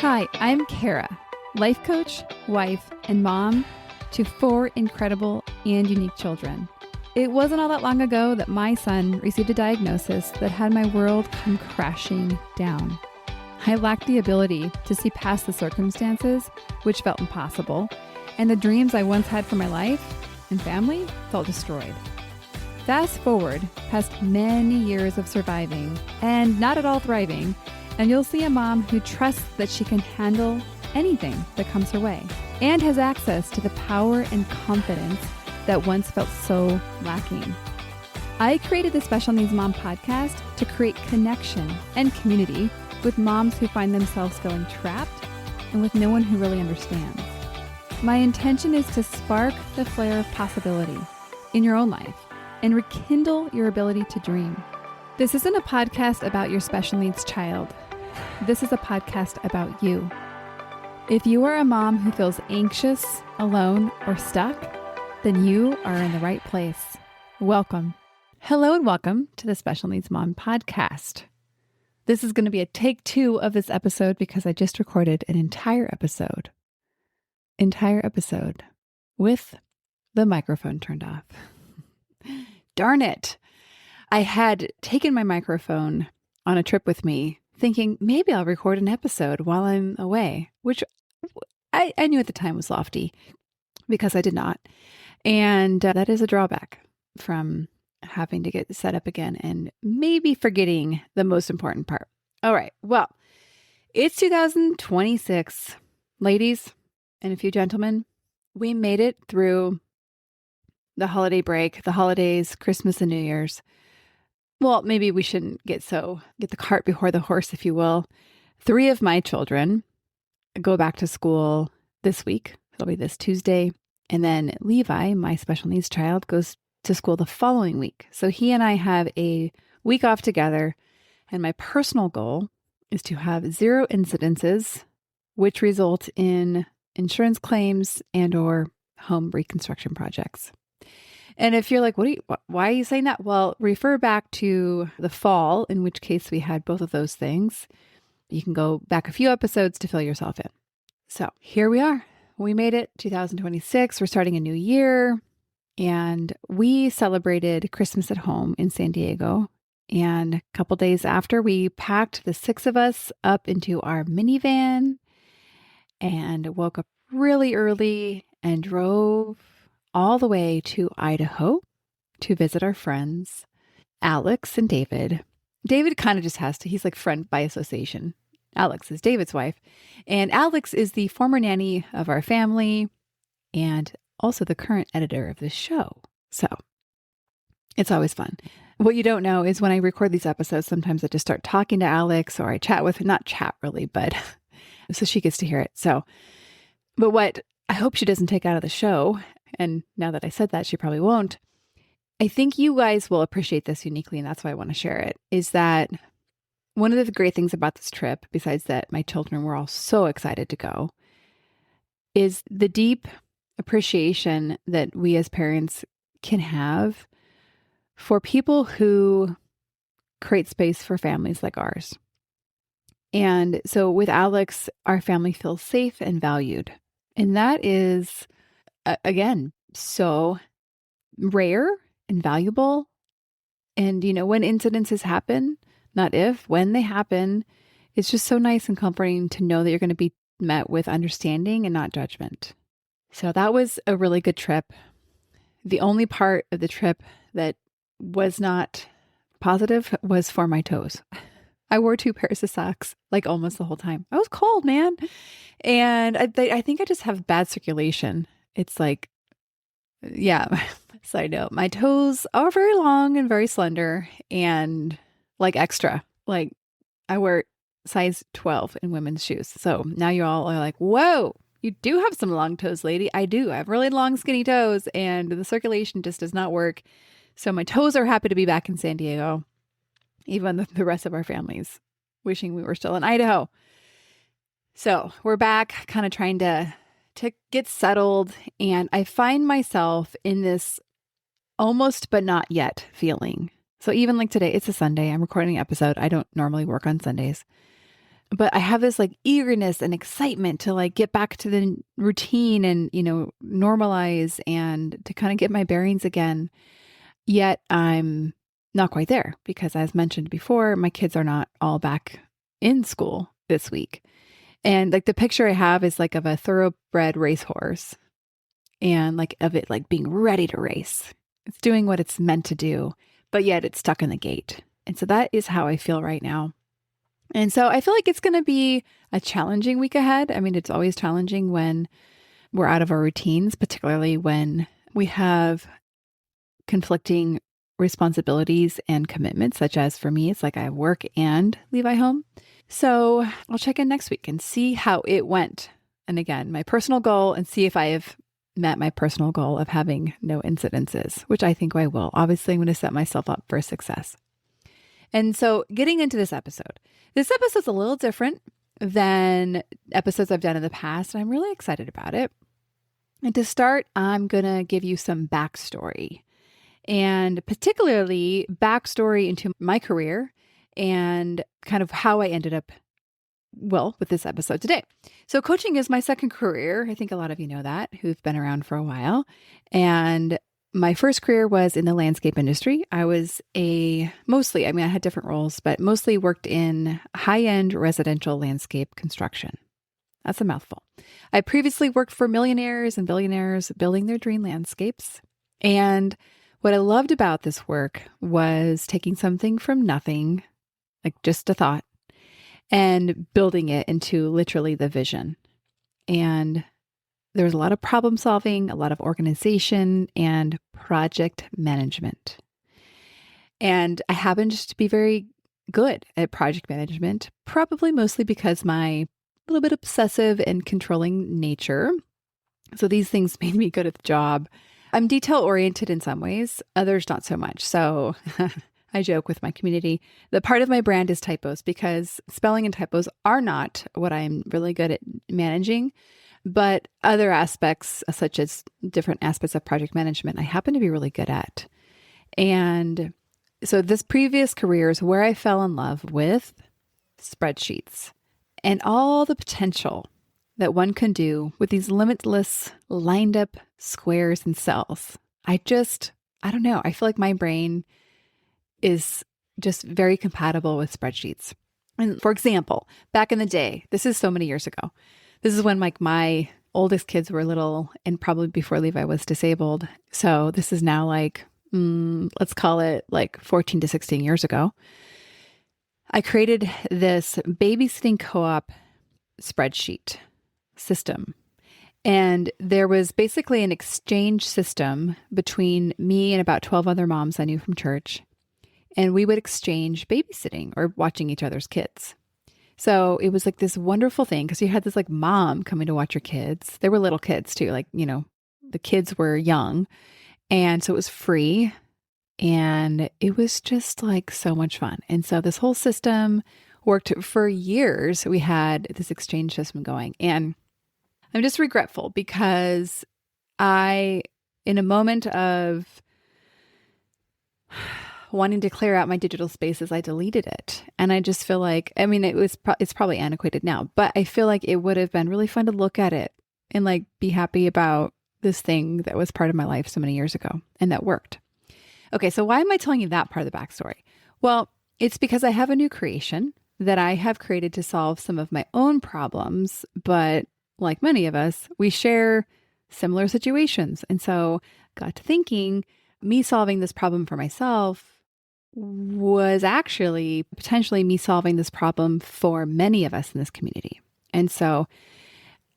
Hi, I'm Kara, life coach, wife, and mom to 4 incredible and unique children. It wasn't all that long ago that my son received a diagnosis that had my world come crashing down. I lacked the ability to see past the circumstances, which felt impossible, and the dreams I once had for my life and family felt destroyed. Fast forward past many years of surviving and not at all thriving, and you'll see a mom who trusts that she can handle anything that comes her way and has access to the power and confidence that once felt so lacking. I created the Special Needs Mom podcast to create connection and community with moms who find themselves feeling trapped and with no one who really understands. My intention is to spark the flare of possibility in your own life and rekindle your ability to dream. This isn't a podcast about your special needs child. This is a podcast about you. If you are a mom who feels anxious, alone, or stuck, then you are in the right place. Welcome. Hello and welcome to the Special Needs Mom podcast. This is going to be a take 2 of this episode because I just recorded an entire episode with the microphone turned off. Darn it. I had taken my microphone on a trip with me thinking maybe I'll record an episode while I'm away, which I knew at the time was lofty because I did not. And that is a drawback from having to get set up again and maybe forgetting the most important part. All right. Well, it's 2026, ladies and a few gentlemen. We made it through the holiday break, the holidays, Christmas and New Year's. Well, maybe we shouldn't get the cart before the horse, if you will. 3 of my children go back to school this week. It'll be this Tuesday. And then Levi, my special needs child, goes to school the following week. So he and I have a week off together. And my personal goal is to have 0 incidences, which result in insurance claims and or home reconstruction projects. And if you're like, why are you saying that? Well, refer back to the fall, in which case we had both of those things. You can go back a few episodes to fill yourself in. So here we are. We made it 2026. We're starting a new year. And we celebrated Christmas at home in San Diego. And a couple days after, we packed the 6 of us up into our minivan and woke up really early and drove all the way to Idaho to visit our friends, Alex and David. David kind of just has to, he's like friend by association. Alex is David's wife. And Alex is the former nanny of our family and also the current editor of this show. So it's always fun. What you don't know is when I record these episodes, sometimes I just start talking to Alex or I chat with her, not chat really, but so she gets to hear it. But what I hope she doesn't take out of the show, and now that I said that, she probably won't. I think you guys will appreciate this uniquely, and that's why I want to share it, is that one of the great things about this trip, besides that my children were all so excited to go, is the deep appreciation that we as parents can have for people who create space for families like ours. And so with Alex, our family feels safe and valued. And that is, again, so rare and valuable. And, when incidences happen, not if, when they happen, it's just so nice and comforting to know that you're going to be met with understanding and not judgment. So that was a really good trip. The only part of the trip that was not positive was for my toes. I wore 2 pairs of socks like almost the whole time. I was cold, man. And I think I just have bad circulation. It's like, yeah, side note, my toes are very long and very slender and like extra. Like I wear size 12 in women's shoes. So now you all are like, whoa, you do have some long toes, lady. I do. I have really long, skinny toes and the circulation just does not work. So my toes are happy to be back in San Diego, even the rest of our families wishing we were still in Idaho. So we're back kind of trying to get settled. And I find myself in this almost but not yet feeling. So even like today, it's a Sunday. I'm recording an episode. I don't normally work on Sundays. but I have this like eagerness and excitement to like get back to the routine and, normalize and to kind of get my bearings again. Yet I'm not quite there because, as mentioned before, my kids are not all back in school this week. And like the picture I have is like of a thoroughbred racehorse and like of it like being ready to race. It's doing what it's meant to do, but yet it's stuck in the gate. And so that is how I feel right now. And so I feel like it's going to be a challenging week ahead. I mean, it's always challenging when we're out of our routines, particularly when we have conflicting responsibilities and commitments, such as for me, it's like I have work and Levi home. So I'll check in next week and see how it went. And again, my personal goal, and see if I have met my personal goal of having no incidences, which I think I will. Obviously, I'm going to set myself up for success. And so getting into this episode's a little different than episodes I've done in the past. And I'm really excited about it. And to start, I'm going to give you some backstory, and particularly backstory into my career and kind of how I ended up, well, with this episode today. So coaching is my second career. I think a lot of you know that who've been around for a while. And my first career was in the landscape industry. I had different roles, but mostly worked in high-end residential landscape construction. That's a mouthful. I previously worked for millionaires and billionaires building their dream landscapes. And what I loved about this work was taking something from nothing, like just a thought, and building it into literally the vision. And there was a lot of problem solving, a lot of organization, and project management. And I happened to be very good at project management, probably mostly because my little bit obsessive and controlling nature. So these things made me good at the job. I'm detail oriented in some ways, others not so much. So I joke with my community that part of my brand is typos, because spelling and typos are not what I'm really good at managing. But other aspects, such as different aspects of project management, I happen to be really good at. And so this previous career is where I fell in love with spreadsheets and all the potential that one can do with these limitless lined up squares and cells. I don't know. I feel like my brain is just very compatible with spreadsheets. And for example, back in the day, this is so many years ago. This is when like my oldest kids were little and probably before Levi was disabled. So this is now like, let's call it like 14 to 16 years ago. I created this babysitting co-op spreadsheet system. And there was basically an exchange system between me and about 12 other moms I knew from church. And we would exchange babysitting or watching each other's kids. So it was like this wonderful thing because you had this like mom coming to watch your kids. They were little kids too. Like, the kids were young. And so it was free. And it was just like so much fun. And so this whole system worked for years. We had this exchange system going. And I'm just regretful because in a moment of wanting to clear out my digital spaces, I deleted it. And I just feel like, it's probably antiquated now, but I feel like it would have been really fun to look at it and like be happy about this thing that was part of my life so many years ago and that worked. Okay, so why am I telling you that part of the backstory? Well, it's because I have a new creation that I have created to solve some of my own problems, but like many of us, we share similar situations. And so got to thinking, me solving this problem for myself was actually potentially me solving this problem for many of us in this community. And so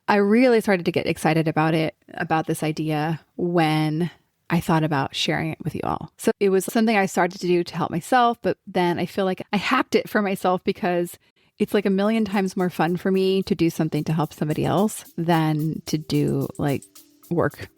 I really started to get excited about this idea when I thought about sharing it with you all. So it was something I started to do to help myself, but then I feel like I hacked it for myself because it's like a million times more fun for me to do something to help somebody else than to do like work.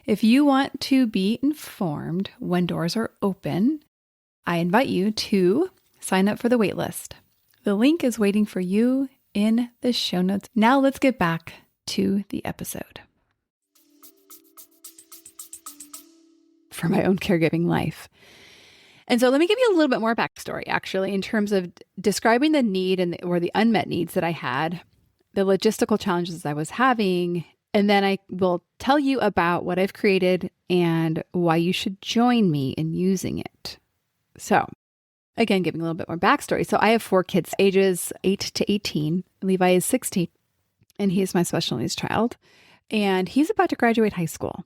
If you want to be informed when doors are open, I invite you to sign up for the waitlist. The link is waiting for you in the show notes. Now let's get back to the episode. For my own caregiving life. And so let me give you a little bit more backstory, actually, in terms of describing the need or the unmet needs that I had, the logistical challenges I was having, and then I will tell you about what I've created and why you should join me in using it. So again, giving a little bit more backstory. So I have 4 kids, ages 8 to 18. Levi is 16, and he is my special needs child. And he's about to graduate high school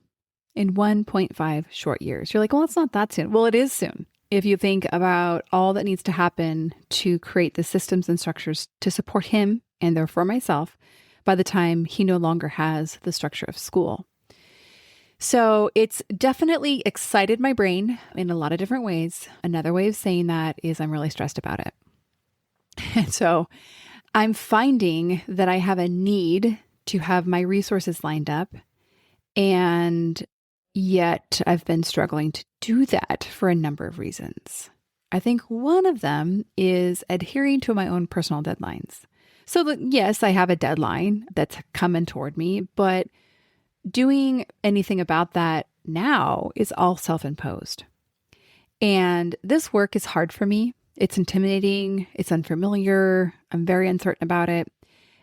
in 1.5 short years. You're like, well, it's not that soon. Well, it is soon. If you think about all that needs to happen to create the systems and structures to support him and therefore myself by the time he no longer has the structure of school. So it's definitely excited my brain in a lot of different ways. Another way of saying that is I'm really stressed about it. And so I'm finding that I have a need to have my resources lined up, and yet I've been struggling to do that for a number of reasons. I think one of them is adhering to my own personal deadlines. So yes, I have a deadline that's coming toward me, but doing anything about that now is all self-imposed. And this work is hard for me. It's intimidating. It's unfamiliar. I'm very uncertain about it.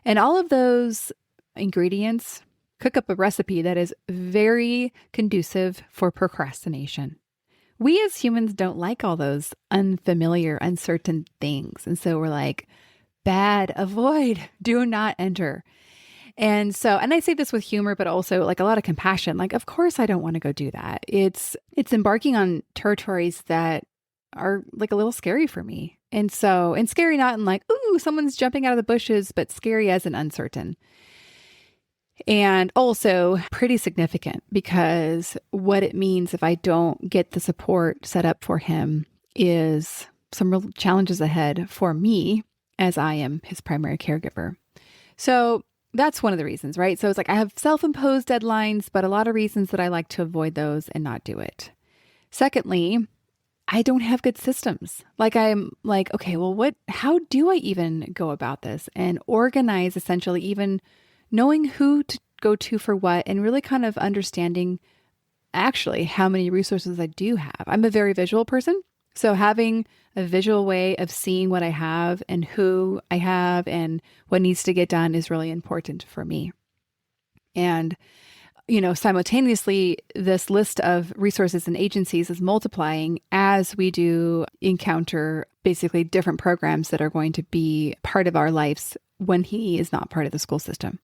And all of those ingredients cook up a recipe that is very conducive for procrastination. We as humans don't like all those unfamiliar, uncertain things. And so we're like, bad, avoid, do not enter. And I say this with humor, but also like a lot of compassion. Like, of course, I don't want to go do that. It's embarking on territories that are like a little scary for me. And scary not in like, ooh, someone's jumping out of the bushes, but scary as an uncertain. And also pretty significant because what it means if I don't get the support set up for him is some real challenges ahead for me as I am his primary caregiver. So that's one of the reasons, right? So it's like I have self-imposed deadlines, but a lot of reasons that I like to avoid those and not do it. Secondly, I don't have good systems. Like I'm like, okay, well, how do I even go about this and organize essentially even knowing who to go to for what and really kind of understanding actually how many resources I do have. I'm a very visual person. So having a visual way of seeing what I have and who I have and what needs to get done is really important for me. And, simultaneously, this list of resources and agencies is multiplying as we do encounter basically different programs that are going to be part of our lives when he is not part of the school system.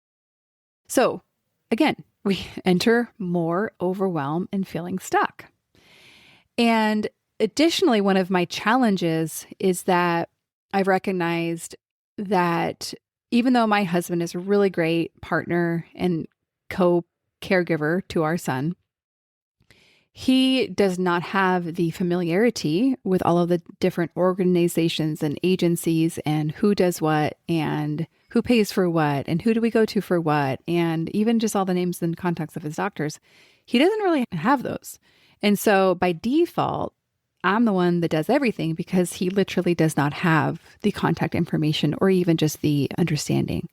So again, we enter more overwhelm and feeling stuck. And additionally, one of my challenges is that I've recognized that even though my husband is a really great partner and co-caregiver to our son, he does not have the familiarity with all of the different organizations and agencies and who does what and who pays for what and who do we go to for what, and even just all the names and contacts of his doctors. He doesn't really have those. And so by default, I'm the one that does everything because he literally does not have the contact information or even just the understanding.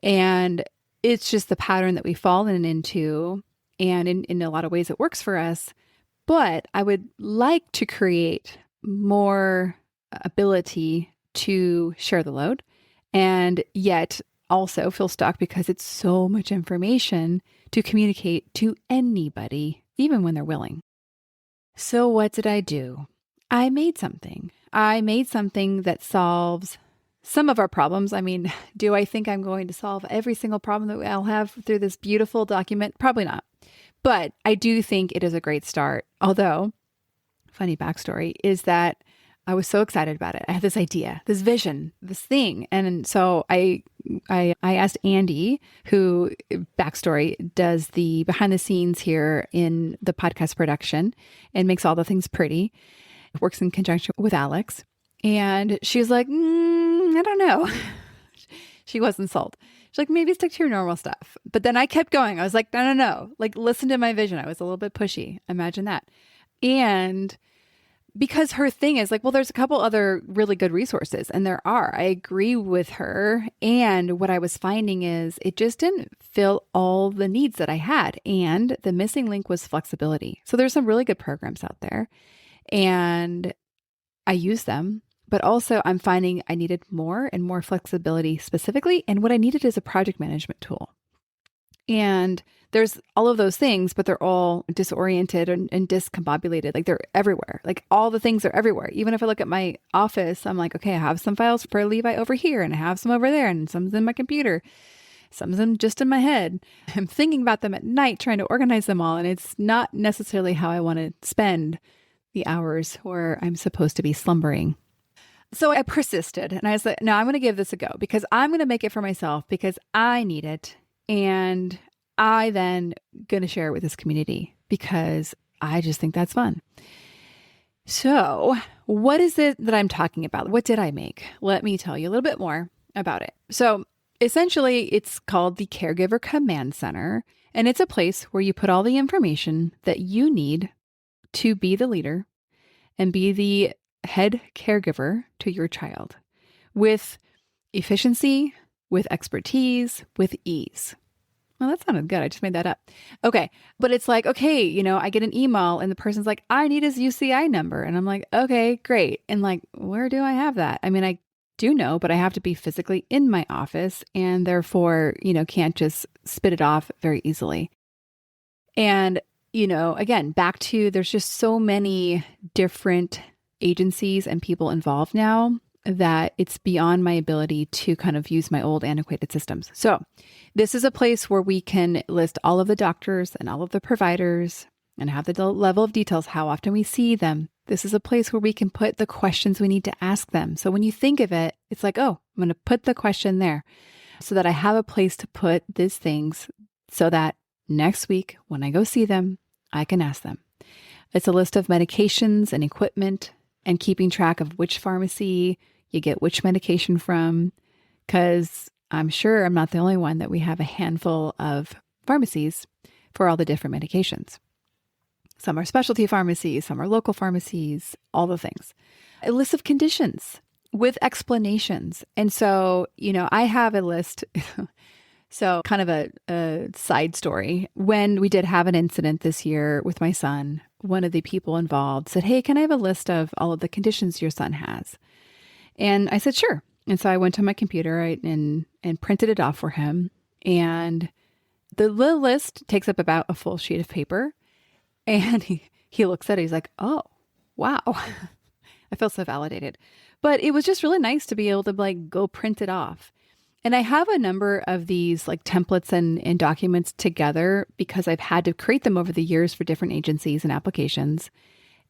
And it's just the pattern that we've fallen into. And in a lot of ways, it works for us. But I would like to create more ability to share the load and yet also feel stuck because it's so much information to communicate to anybody, even when they're willing. So what did I do? I made something. That solves some of our problems. I mean, do I think I'm going to solve every single problem that I'll have through this beautiful document? Probably not. But I do think it is a great start. Although, funny backstory is that I was so excited about it. I had this idea, this vision, this thing. And so I asked Andy, who, backstory, does the behind the scenes here in the podcast production and makes all the things pretty, works in conjunction with Alex. And she was like, I don't know. She wasn't sold. She's like, maybe stick to your normal stuff. But then I kept going. I was like, no, no, no. Like, listen to my vision. I was a little bit pushy. Imagine that. And because her thing is like, well, there's a couple other really good resources, and there are. I agree with her. And what I was finding is it just didn't fill all the needs that I had. And the missing link was flexibility. So there's some really good programs out there, and I use them. But also I'm finding I needed more and more flexibility specifically. And what I needed is a project management tool. And there's all of those things, but they're all disoriented and discombobulated. Like they're everywhere. Like all the things are everywhere. Even if I look at my office, I'm like, okay, I have some files for Levi over here and I have some over there and some's in my computer. Some of them just in my head. I'm thinking about them at night, trying to organize them all. And it's not necessarily how I want to spend the hours where I'm supposed to be slumbering. So I persisted and I was like, no, I'm going to give this a go because I'm going to make it for myself because I need it. And I then going to share it with this community because I just think that's fun. So what is it that I'm talking about? What did I make? Let me tell you a little bit more about it. So essentially, it's called the Caregiver Command Center, and it's a place where you put all the information that you need to be the leader and be the head caregiver to your child with efficiency, with expertise, with ease. Well, that sounded good. I just made that up. Okay. But it's like, okay, I get an email and the person's like, I need his UCI number. And I'm like, okay, great. And like, where do I have that? I mean, I do know, but I have to be physically in my office and therefore, can't just spit it off very easily. And, again, back to there's just so many different agencies and people involved now that it's beyond my ability to kind of use my old antiquated systems. So this is a place where we can list all of the doctors and all of the providers and have the level of details, how often we see them. This is a place where we can put the questions we need to ask them. So when you think of it, it's like, oh, I'm going to put the question there so that I have a place to put these things so that next week when I go see them, I can ask them. It's a list of medications and equipment and keeping track of which pharmacy you get which medication from, because I'm sure I'm not the only one that we have a handful of pharmacies for all the different medications. Some are specialty pharmacies, some are local pharmacies, all the things. A list of conditions with explanations. And so, I have a list. So kind of a side story. When we did have an incident this year with my son, one of the people involved said, hey, can I have a list of all of the conditions your son has? And I said, sure. And so I went to my computer and printed it off for him. And the little list takes up about a full sheet of paper. And he looks at it. He's like, oh, wow. I feel so validated. But it was just really nice to be able to go print it off. And I have a number of these templates and documents together because I've had to create them over the years for different agencies and applications.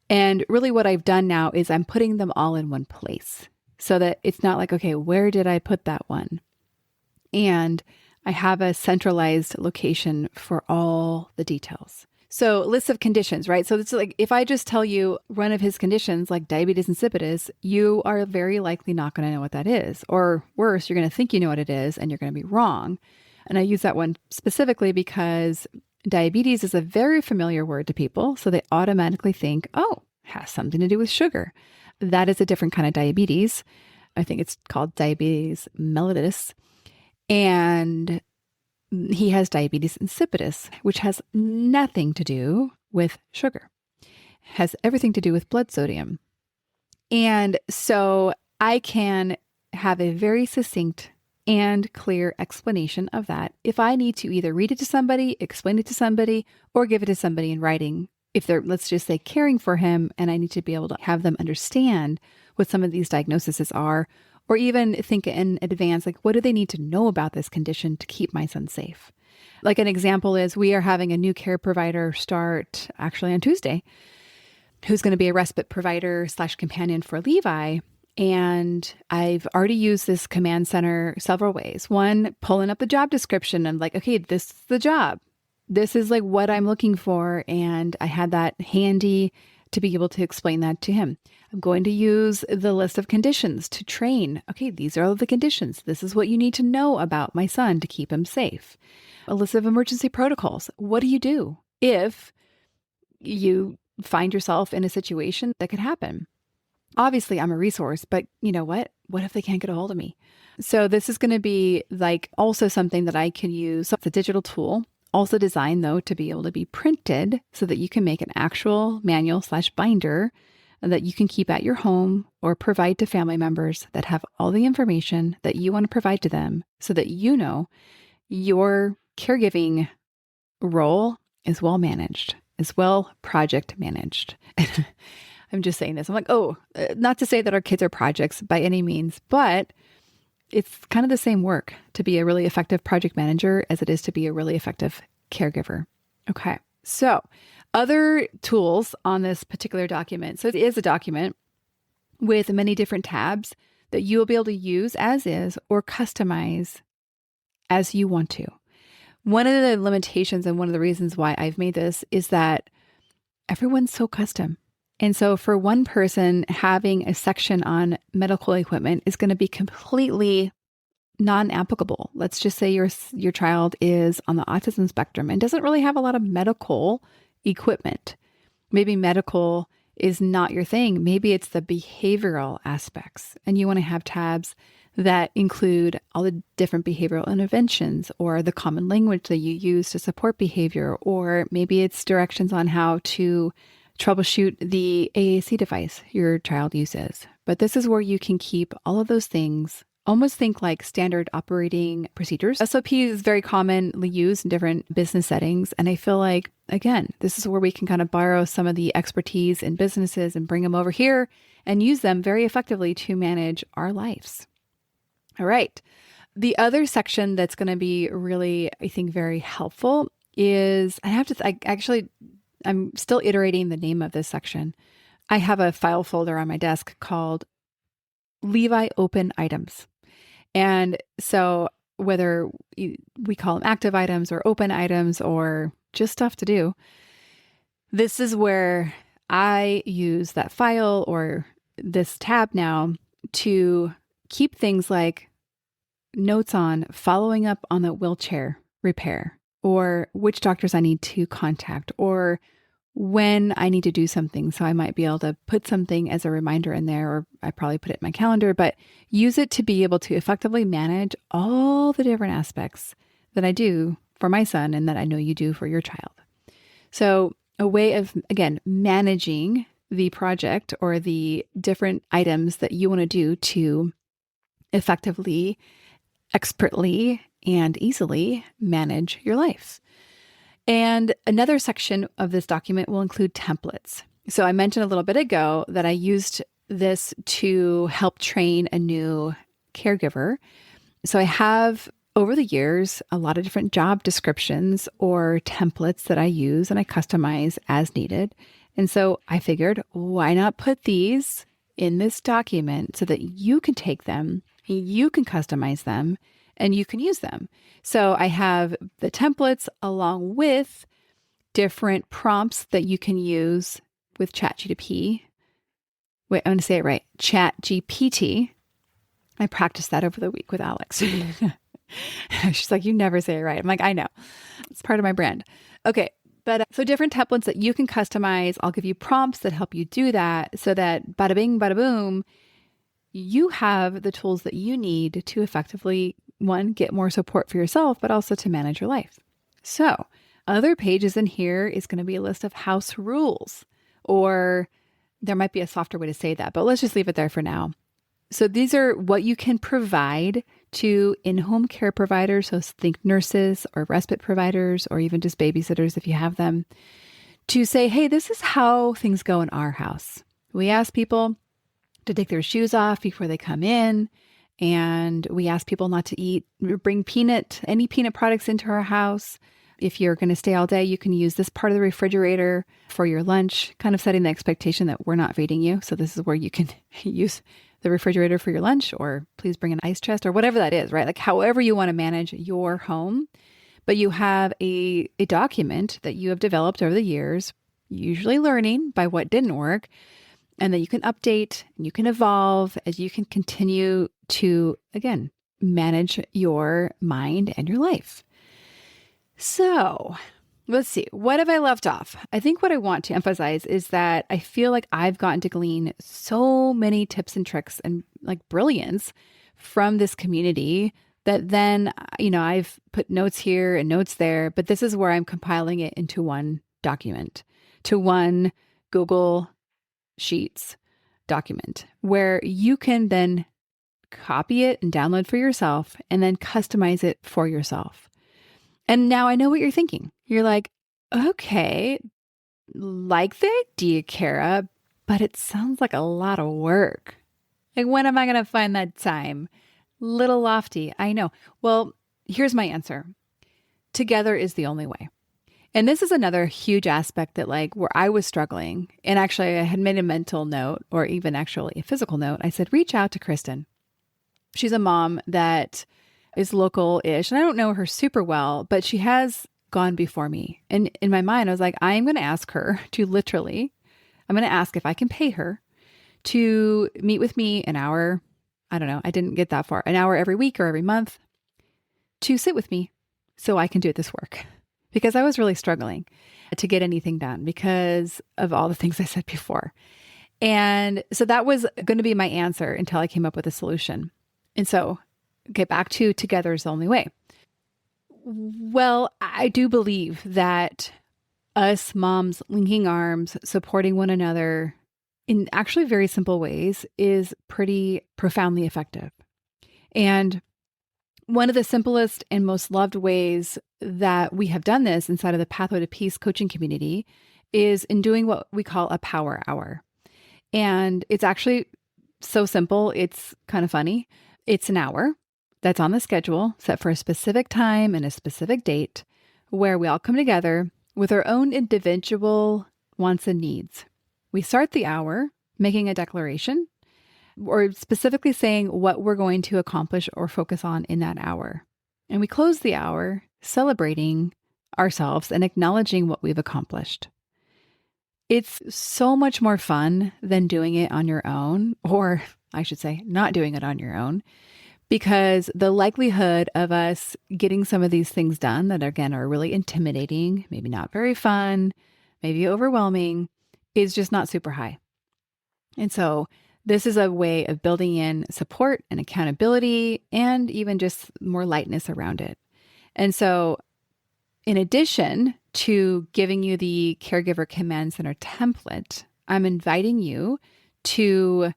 And really what I've done now is I'm putting them all in one place so that it's not like, okay, where did I put that one? And I have a centralized location for all the details. So lists of conditions, right? So it's like, if I just tell you one of his conditions, like diabetes insipidus, you are very likely not going to know what that is. Or worse, you're going to think you know what it is and you're going to be wrong. And I use that one specifically because diabetes is a very familiar word to people. So they automatically think, oh, it has something to do with sugar. That is a different kind of diabetes. I think it's called diabetes mellitus. And he has diabetes insipidus, which has nothing to do with sugar. It has everything to do with blood sodium. And so I can have a very succinct and clear explanation of that if I need to either read it to somebody, explain it to somebody, or give it to somebody in writing. If they're, let's just say, caring for him, and I need to be able to have them understand what some of these diagnoses are, or even think in advance, like, what do they need to know about this condition to keep my son safe? Like an example is we are having a new care provider start actually on Tuesday, who's going to be a respite provider / companion for Levi. And I've already used this command center several ways. One, pulling up the job description. I'm like, okay, this is the job. This is like what I'm looking for. And I had that handy to be able to explain that to him. I'm going to use the list of conditions to train. Okay, these are all the conditions. This is what you need to know about my son to keep him safe. A list of emergency protocols. What do you do if you find yourself in a situation that could happen? Obviously, I'm a resource, but you know what? What if they can't get a hold of me? So this is going to be like also something that I can use. So it's a digital tool, also designed though to be able to be printed so that you can make an actual manual/binder that you can keep at your home or provide to family members that have all the information that you want to provide to them so that you know your caregiving role is well managed, is well project managed. I'm just saying this. I'm like, not to say that our kids are projects by any means, but it's kind of the same work to be a really effective project manager as it is to be a really effective caregiver. Okay. So other tools on this particular document. So it is a document with many different tabs that you will be able to use as is or customize as you want to. One of the limitations and one of the reasons why I've made this is that everyone's so custom. And so for one person, having a section on medical equipment is going to be completely non-applicable. Let's just say your child is on the autism spectrum and doesn't really have a lot of medical equipment. Maybe medical is not your thing. Maybe it's the behavioral aspects, and you want to have tabs that include all the different behavioral interventions or the common language that you use to support behavior, or maybe it's directions on how to troubleshoot the AAC device your child uses. But this is where you can keep all of those things. Almost think like standard operating procedures. SOP is very commonly used in different business settings. And I feel like, again, this is where we can kind of borrow some of the expertise in businesses and bring them over here and use them very effectively to manage our lives. All right. The other section that's going to be really, I think, very helpful is I'm still iterating the name of this section. I have a file folder on my desk called Levi Open Items. And so whether we call them active items or open items or just stuff to do, this is where I use that file or this tab now to keep things like notes on following up on the wheelchair repair, or which doctors I need to contact, or when I need to do something. So I might be able to put something as a reminder in there, or I probably put it in my calendar, but use it to be able to effectively manage all the different aspects that I do for my son and that I know you do for your child. So a way of, again, managing the project or the different items that you want to do to effectively, expertly, and easily manage your life. And another section of this document will include templates. So I mentioned a little bit ago that I used this to help train a new caregiver. So I have, over the years, a lot of different job descriptions or templates that I use and I customize as needed. And so I figured, why not put these in this document so that you can take them, you can customize them, and you can use them. So I have the templates along with different prompts that you can use with ChatGPT. Wait, I'm going to say it right. ChatGPT. I practiced that over the week with Alex. She's like, you never say it right. I'm like, I know. It's part of my brand. Okay. But so different templates that you can customize. I'll give you prompts that help you do that so that bada bing, bada boom, you have the tools that you need to effectively, one, get more support for yourself, but also to manage your life. So other pages in here is going to be a list of house rules, or there might be a softer way to say that, but let's just leave it there for now. So these are what you can provide to in-home care providers. So think nurses or respite providers, or even just babysitters if you have them, to say, hey, this is how things go in our house. We ask people to take their shoes off before they come in. And we ask people not to bring any peanut products into our house. If you're going to stay all day, you can use this part of the refrigerator for your lunch, kind of setting the expectation that we're not feeding you. So this is where you can use the refrigerator for your lunch, or please bring an ice chest or whatever that is, right? Like however you want to manage your home, but you have a document that you have developed over the years usually learning by what didn't work, and that you can update and you can evolve as you can continue to, again, manage your mind and your life. So let's see. What have I left off? I think what I want to emphasize is that I feel like I've gotten to glean so many tips and tricks and like brilliance from this community that then, I've put notes here and notes there, but this is where I'm compiling it into one document, to one Google Sheets document where you can then copy it and download for yourself and then customize it for yourself. And now I know what you're thinking. You're like, okay, like the idea, Kara, but it sounds like a lot of work. Like, when am I going to find that time? Little lofty, I know. Well, here's my answer. Together is the only way. And this is another huge aspect that like where I was struggling. And actually I had made a mental note or even actually a physical note. I said, reach out to Kristen. She's a mom that is local-ish. And I don't know her super well, but she has gone before me. And in my mind, I was like, I am going to ask her to I'm going to ask if I can pay her to meet with me an hour. I don't know. I didn't get that far. An hour every week or every month to sit with me so I can do this work. Because I was really struggling to get anything done because of all the things I said before. And so that was going to be my answer until I came up with a solution. And so, get back to together is the only way. Well, I do believe that us moms linking arms, supporting one another in actually very simple ways is pretty profoundly effective. And one of the simplest and most loved ways that we have done this inside of the Pathway to Peace coaching community is in doing what we call a power hour. And it's actually so simple. It's kind of funny. It's an hour that's on the schedule set for a specific time and a specific date where we all come together with our own individual wants and needs. We start the hour making a declaration or specifically saying what we're going to accomplish or focus on in that hour. And we close the hour celebrating ourselves and acknowledging what we've accomplished. It's so much more fun than doing it on your own, or I should say, not doing it on your own, because the likelihood of us getting some of these things done that, again, are really intimidating, maybe not very fun, maybe overwhelming, is just not super high. And so this is a way of building in support and accountability and even just more lightness around it. And so in addition to giving you the Caregiver Command Center template, I'm inviting you to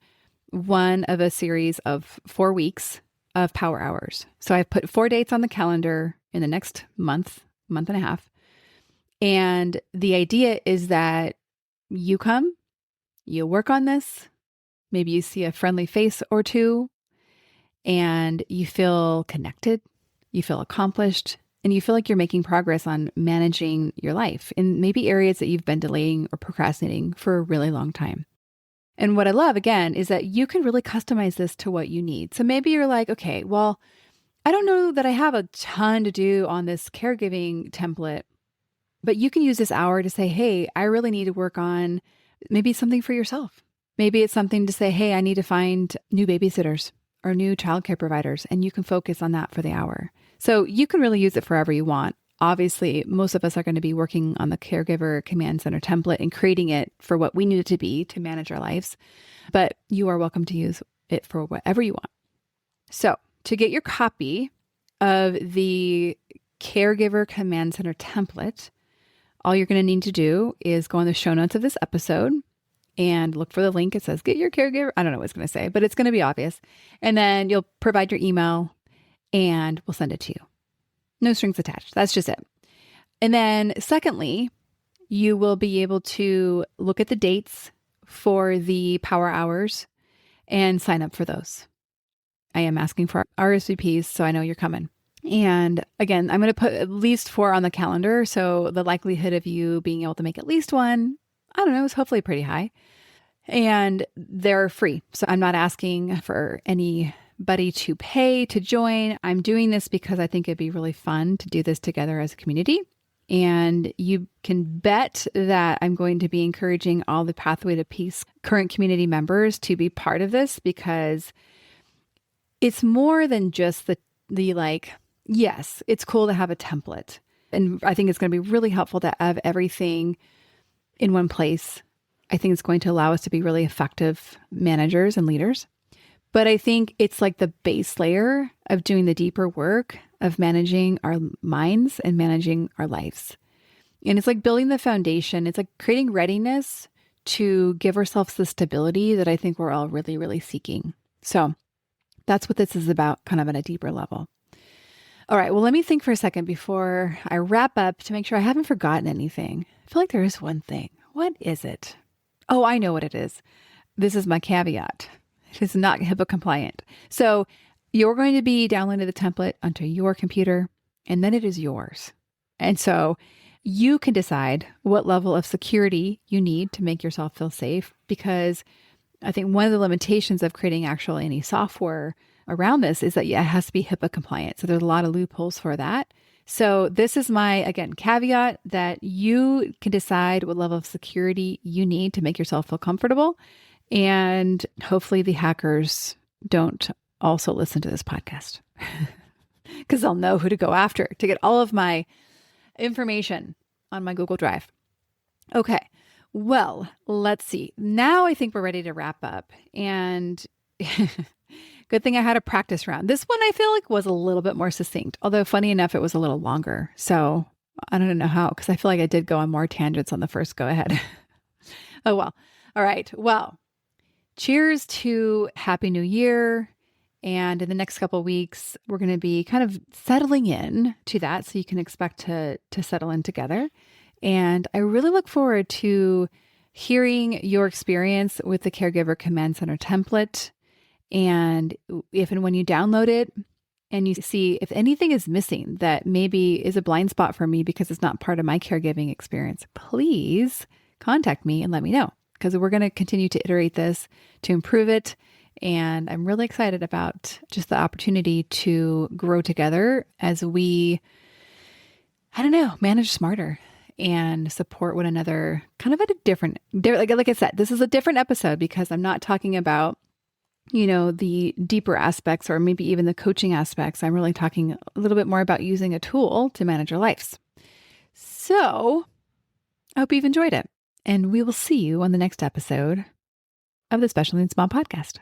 one of a series of 4 weeks of power hours. So I've put 4 dates on the calendar in the next month and a half. And the idea is that you come, you work on this, maybe you see a friendly face or two, and you feel connected, you feel accomplished, and you feel like you're making progress on managing your life in maybe areas that you've been delaying or procrastinating for a really long time. And what I love, again, is that you can really customize this to what you need. So maybe you're like, okay, well, I don't know that I have a ton to do on this caregiving template, but you can use this hour to say, hey, I really need to work on maybe something for yourself. Maybe it's something to say, hey, I need to find new babysitters or new childcare providers, and you can focus on that for the hour. So you can really use it forever you want. Obviously, most of us are going to be working on the Caregiver Command Center template and creating it for what we need it to be to manage our lives, but you are welcome to use it for whatever you want. So to get your copy of the Caregiver Command Center template, all you're going to need to do is go in the show notes of this episode and look for the link. It says, get your caregiver. I don't know what it's going to say, but it's going to be obvious. And then you'll provide your email and we'll send it to you. No strings attached. That's just it. And then secondly, you will be able to look at the dates for the power hours and sign up for those. I am asking for RSVPs, so I know you're coming. And again, I'm going to put at least 4 on the calendar. So the likelihood of you being able to make at least one, I don't know, is hopefully pretty high. And they're free. So I'm not asking for anybody to pay to join. I'm doing this because I think it'd be really fun to do this together as a community. And you can bet that I'm going to be encouraging all the Pathway to Peace current community members to be part of this, because it's more than just the like, yes, it's cool to have a template. And I think it's going to be really helpful to have everything in one place. I think it's going to allow us to be really effective managers and leaders. But I think it's like the base layer of doing the deeper work of managing our minds and managing our lives. And it's like building the foundation. It's like creating readiness to give ourselves the stability that I think we're all really, really seeking. So that's what this is about, kind of at a deeper level. All right, well, let me think for a second before I wrap up to make sure I haven't forgotten anything. I feel like there is one thing. What is it? Oh, I know what it is. This is my caveat. It is not HIPAA compliant. So you're going to be downloading the template onto your computer, and then it is yours. And so you can decide what level of security you need to make yourself feel safe, because I think one of the limitations of creating any software around this is that it has to be HIPAA compliant. So there's a lot of loopholes for that. So this is my, again, caveat that you can decide what level of security you need to make yourself feel comfortable. And hopefully the hackers don't also listen to this podcast, because they'll know who to go after to get all of my information on my Google Drive. Okay. Well, let's see. Now I think we're ready to wrap up. And good thing I had a practice round. This one I feel like was a little bit more succinct, although funny enough, it was a little longer. So I don't know how, because I feel like I did go on more tangents on the first go ahead. Oh, well. All right. Well, cheers to Happy New Year. And in the next couple of weeks, we're going to be kind of settling in to that. So you can expect to settle in together. And I really look forward to hearing your experience with the Caregiver Command Center template. And if and when you download it and you see if anything is missing that maybe is a blind spot for me because it's not part of my caregiving experience, please contact me and let me know, because we're going to continue to iterate this to improve it. And I'm really excited about just the opportunity to grow together as we, manage smarter and support one another kind of at a different, like I said, this is a different episode because I'm not talking about, the deeper aspects or maybe even the coaching aspects. I'm really talking a little bit more about using a tool to manage our lives. So I hope you've enjoyed it, and we will see you on the next episode of the Special Needs Mom Podcast.